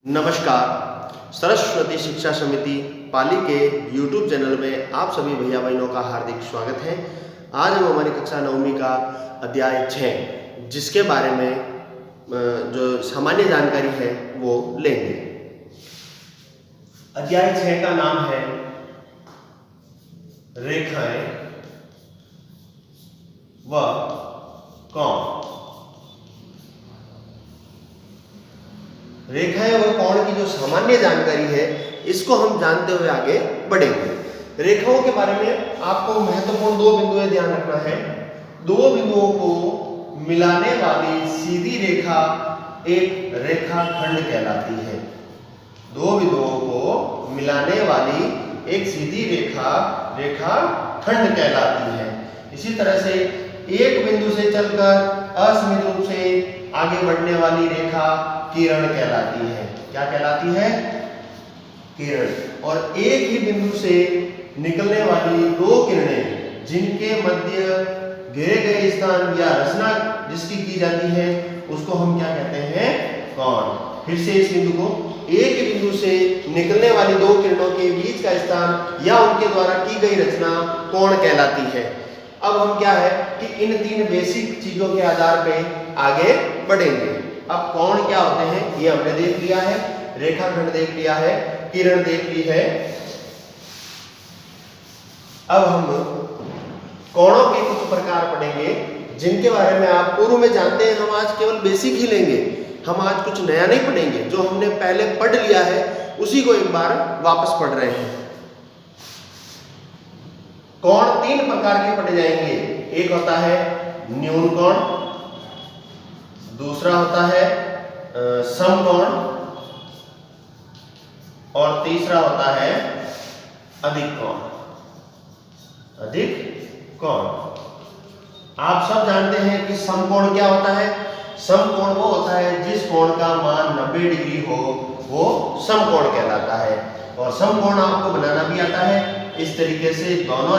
नमस्कार। सरस्वती शिक्षा समिति पाली के YouTube चैनल में आप सभी भैया बहनों का हार्दिक स्वागत है। आज हम हमारी कक्षा 9वीं का अध्याय 6 जिसके बारे में जो सामान्य जानकारी है वो लेंगे। अध्याय 6 का नाम है रेखाएं व कोण। रेखाएं व कोण की जो सामान्य जानकारी है इसको हम जानते हुए आगे बढ़ेंगे। रेखाओं के बारे में आपको महत्वपूर्ण दो बिंदुएं ध्यान रखना है। दो बिंदुओं को मिलाने वाली सीधी रेखा एक रेखाखंड कहलाती है। दो बिंदुओं को मिलाने वाली एक सीधी रेखा रेखाखंड कहलाती है। इसी तरह से एक बिंदु से चलकर असममित रूप से आगे बढ़ने वाली रेखा किरण कहलाती है। क्या कहलाती है? किरण। और एक ही बिंदु से निकलने वाली दो किरणें जिनके मध्य घेरे गए स्थान या रचना जिसकी की जाती है उसको हम क्या कहते हैं? कोण। फिर से इस बिंदु को एक बिंदु से निकलने वाली दो किरणों के बीच का स्थान या उनके द्वारा की गई रचना कोण कहलाती है। अब हम क्या है कि इन तीन बेसिक चीजों के आधार पे आगे बढ़ेंगे। अब कोण क्या होते हैं ये हमने देख लिया है, रेखाखंड देख लिया है, किरण देख ली है। अब हम कोणों के कुछ प्रकार पढ़ेंगे जिनके बारे में आप पूर्व में जानते हैं। हम आज केवल बेसिक ही लेंगे, हम आज कुछ नया नहीं पढ़ेंगे। जो हमने पहले पढ़ लिया है उसी को एक बार वापस पढ़ रहे हैं। कोण तीन प्रकार के पढ़े जाएंगे। एक होता है न्यून कोण, दूसरा होता है समकोण और तीसरा होता है अधिक कोण। अधिक कोण आप सब जानते हैं कि समकोण क्या होता है। समकोण वो होता है जिस कोण का मान 90 डिग्री हो वो समकोण कहलाता है। और समकोण आपको बनाना भी आता है। इस तरीके से दोनों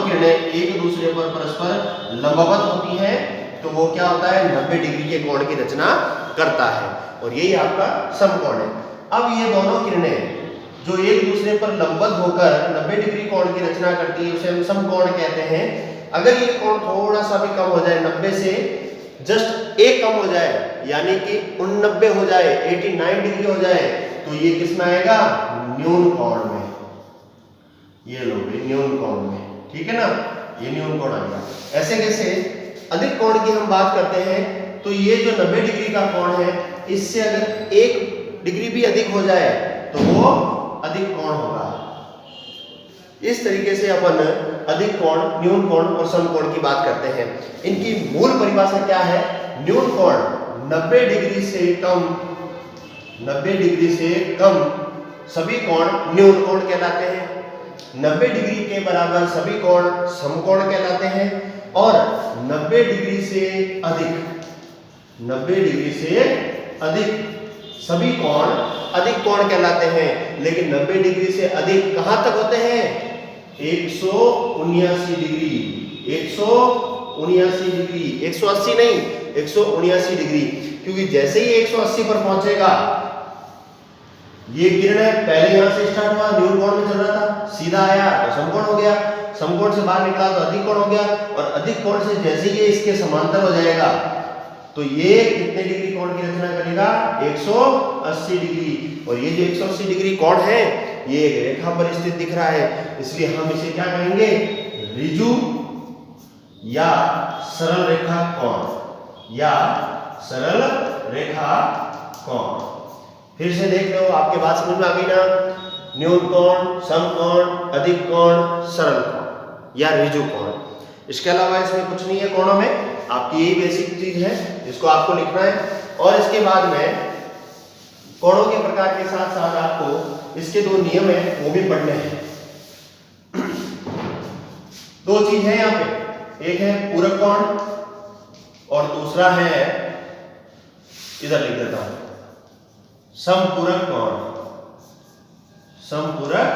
किरणें एक दूसरे पर परस्पर लंबवत होती हैं तो वो क्या होता है 90 डिग्री के कोण की रचना करता है और यही आपका समकोण है। अब ये दोनों किरणें जो एक दूसरे पर लंबवत होकर 90 डिग्री कोण की रचना करती है उसे हम समकोण कहते हैं। अगर ये कोण थोड़ा सा भी कम हो जाए, 90 से जस्ट एक कम हो जाए यानी कि 89 हो जाए, 89 डिग्री हो जाए तो ये किस में आएगा? न्यून कोण में। ये लो न्यून कोण में, ठीक है ना, ये न्यून कोण आएगा। ऐसे कैसे अधिक कोण की हम बात करते हैं तो ये जो 90 डिग्री का कोण है इससे अगर 1 डिग्री भी अधिक हो जाए तो वो अधिक कोण होगा। इस तरीके से अपन अधिक कोण, न्यून कोण और समकोण की बात करते हैं। इनकी मूल परिभाषा क्या है? न्यून कोण 90 डिग्री से कम सभी कोण न्यून कोण कहलाते हैं। 90 डिग्री के बराबर सभी कोण समकोण कहलाते हैं और 90 डिग्री से अधिक सभी कोण अधिक कोण कहलाते हैं। लेकिन 90 डिग्री से अधिक कहां तक होते हैं? 179 डिग्री, 179 डिग्री, 180 नहीं, 179 डिग्री। क्योंकि जैसे ही 180 पर पहुंचेगा ये किरण पहले यहां से स्टार्ट हुआ, न्यून कोण में चल रहा था, सीधा आया तो समकोण हो गया, समकोण से बाहर निकला तो अधिक कोण हो गया और अधिक कोण से जैसे ये इसके समांतर हो जाएगा तो ये कितने डिग्री कोण की रचना करेगा? 180 डिग्री। और ये जो 180 डिग्री कोण है ये एक रेखा पर स्थित दिख रहा है, इसलिए हम इसे क्या कहेंगे? ऋजु या सरल रेखा कोण या सरल रेखा कोण। फिर से देख लो, आपके बात समझ में आ गई ना? न्यून कोण, समकोण, अधिक कोण, सरल कोण या ऋजु कोण। इसके अलावा इसमें कुछ नहीं है कोणों में, आपकी यही बेसिक चीज है जिसको आपको लिखना है। और इसके बाद में कोणों के प्रकार के साथ साथ आपको इसके दो नियम है वो भी पढ़ने हैं। दो चीज है यहाँ पे, एक है पूरक कोण और दूसरा है, इधर लिख देता हूं, समपूरक कोण। समपूरक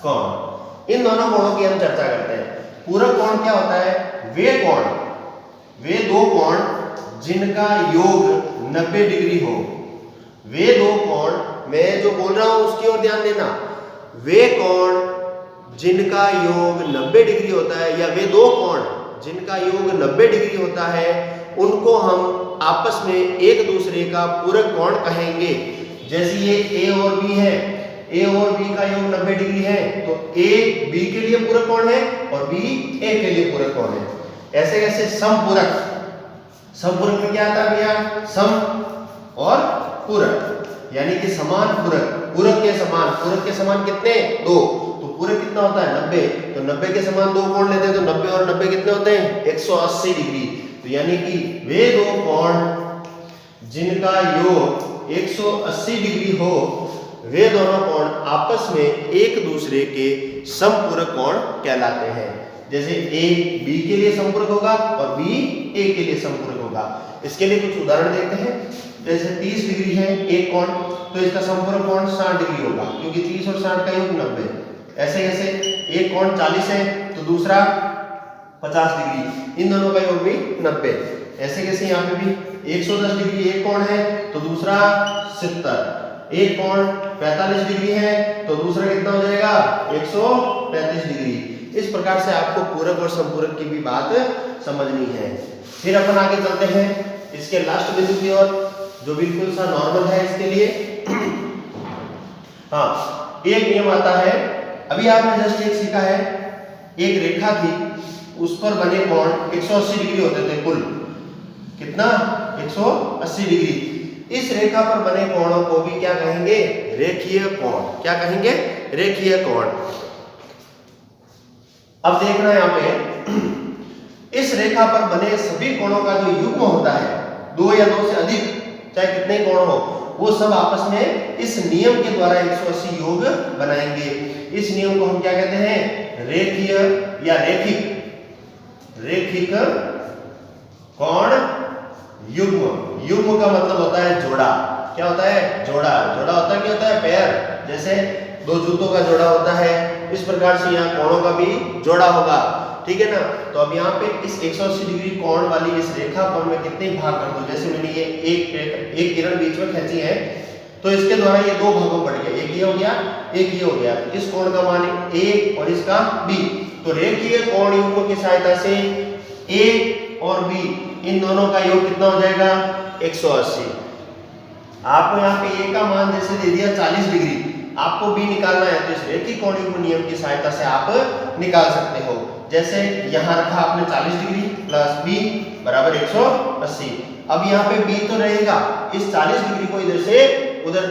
कोण, इन दोनों कोणों की हम चर्चा करते हैं। पूरक कोण क्या होता है? वे दो कोण जिनका योग 90 डिग्री हो, वे दो मैं जो बोल रहा हूं उसकी ओर ध्यान देना। वे कोण जिनका योग 90 डिग्री होता है, या वे दो कोण जिनका योग 90 डिग्री होता है, उनको हम आपस में एक दूसरे का पूरक कोण कहेंगे। जैसे ये ए और बी है, ए और बी का योग 90 डिग्री है, तो ए बी के लिए पूरक कोण है और बी ए के लिए पूरक कोण है। ऐसे कैसे समपूरक, समपूरक में क्या आता है भैया, सम और पूरक, यानी कि समान पूरक, पूरक के समान, पूरक के समान कितने, दो, तो पूरक कितना होता है 90, तो 90 के समान दो कोण लेते हैं, तो 90 और 90 कितने होते हैं 180 डिग्री। तो यानी कि वे दो कोण जिनका योग 180 डिग्री हो, वे दोनों कोण आपस में एक दूसरे के समपूरक कोण कहलाते हैं। जैसे ए बी के लिए समपूरक होगा और बी ए के लिए समपूरक होगा। इसके लिए कुछ उदाहरण देखते हैं। जैसे 30 डिग्री है एक कोण, तो इसका समपूरक कोण 60 डिग्री होगा, क्योंकि 30 और 60 का योग 90। ऐसे ऐसे एक कोण 40 है तो दूसरा 50 डिग्री, इन दोनों का योग भी 90। ऐसे कैसे यहाँ पे भी 110 डिग्री एक कोण है तो दूसरा 70, एक कोण 45 डिग्री है तो दूसरा कितना हो जाएगा 135 डिग्री। इस प्रकार से आपको पूरक और समपूरक की भी बात समझनी है। फिर अपन आगे चलते हैं इसके लास्ट बिंदु की ओर, जो बिल्कुल सा नॉर्मल है इसके लिए। हाँ, एक नियम आता है, अभी आपने जस्ट एक सीखा है, एक रेखा थी उस पर बने कोण 180 डिग्री होते थे कुल, कितना 180 डिग्री। इस रेखा पर बने कोणों को भी क्या कहेंगे, रेखीय कोण। क्या कहेंगे, रेखीय कोण। अब देखना यहाँ पे, इस रेखा पर बने सभी कोणों का जो युग्म होता है, दो या दो से अधिक, चाहे कितने कोण हो, वो सब आपस में इस नियम के द्वारा 180 योग बनाएंगे। इस नियम को हम क्या कहते हैं, रेखीय या रैखिक कोण युग्म। युग्म का मतलब होता है जोड़ा। क्या होता है, जोड़ा। जोड़ा होता है, क्या होता है, पेयर। जैसे दो जूतों का जोड़ा होता है, इस प्रकार से यहाँ कोणों का भी जोड़ा होगा, ठीक है ना। तो अब यहाँ पे इस 180 डिग्री कोण वाली इस रेखा पर मैं कितने भाग कर दूं, जैसे मैंने ये एक किरण बीच में खींची है, तो इसके द्वारा ये दो भागों में बढ़ गया, एक ये हो गया, एक ये हो गया। इस कोण का मान ए और इसका बी, तो रेखीय कोण युग्म की सहायता से ए और बी इन दोनों का योग कितना हो जाएगा 180। आपको यहाँ पे ए का मान जैसे दे दिया 40 डिग्री, आपको बी निकालना है, तो इस रेखीय कोण युग्म नियम की सहायता से आप निकाल सकते हो। जैसे यहाँ रखा आपने 40 डिग्री प्लस बी बराबर 180। अब यहाँ पे बी तो रहेगा, इस 40 डिग्री को इधर से उधर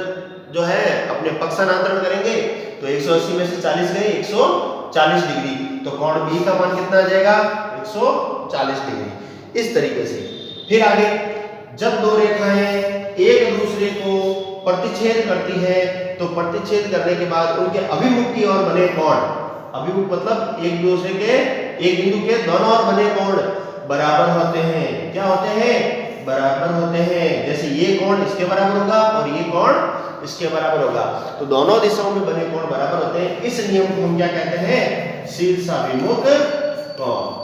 जो है अपने पक्षांतरण करेंगे, तो 180 में से 40 गए 140 डिग्री, तो कोण बी का मान कितना आ जाएगा 140 डिग्री। इस तरीके से फिर आगे, जब दो रेखाएं एक दूसरे को प्रतिच्छेद करती है, तो प्रतिच्छेद करने के बाद उनके अभिमुख की ओर बने कोण, अभिमुख मतलब एक दूसरे के, एक बिंदु के दोनों ओर बने कोण बराबर होते हैं। क्या होते हैं, बराबर होते हैं। जैसे ये कोण इसके बराबर होगा और ये कोण इसके बराबर होगा, तो दोनों दिशाओं में बने कोण बराबर होते हैं। इस नियम को हम क्या कहते हैं, शीर्षाभिमुख कोण।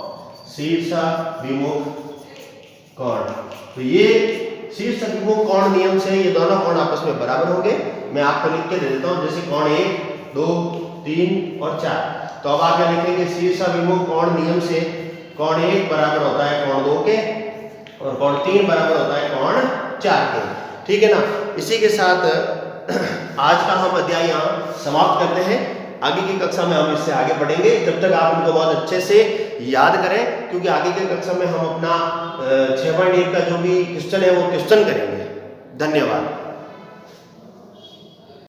शीर्षाभिमुख कोण, तो ये शीर्षाभिमुख कोण नियम से ये दोनों कोण आपस में बराबर होंगे। मैं आपको लिख के दे देता हूं, जैसे कोण 1, 2, 3 और 4। तो अब आप क्या लिखेंगे, शीर्षाभिमुख कोण नियम से कोण 1 बराबर होता है कोण 2 के, और कोण 3 बराबर होता है कोण 4 के, ठीक है ना। इसी के साथ आज का हम अध्याय यहाँ समाप्त करते हैं। आगे की कक्षा में हम इससे आगे बढ़ेंगे, जब तक आप इनको बहुत अच्छे से याद करें, क्योंकि आगे की कक्षा में हम अपना 6.1 का जो भी क्वेश्चन है वो क्वेश्चन करेंगे। धन्यवाद।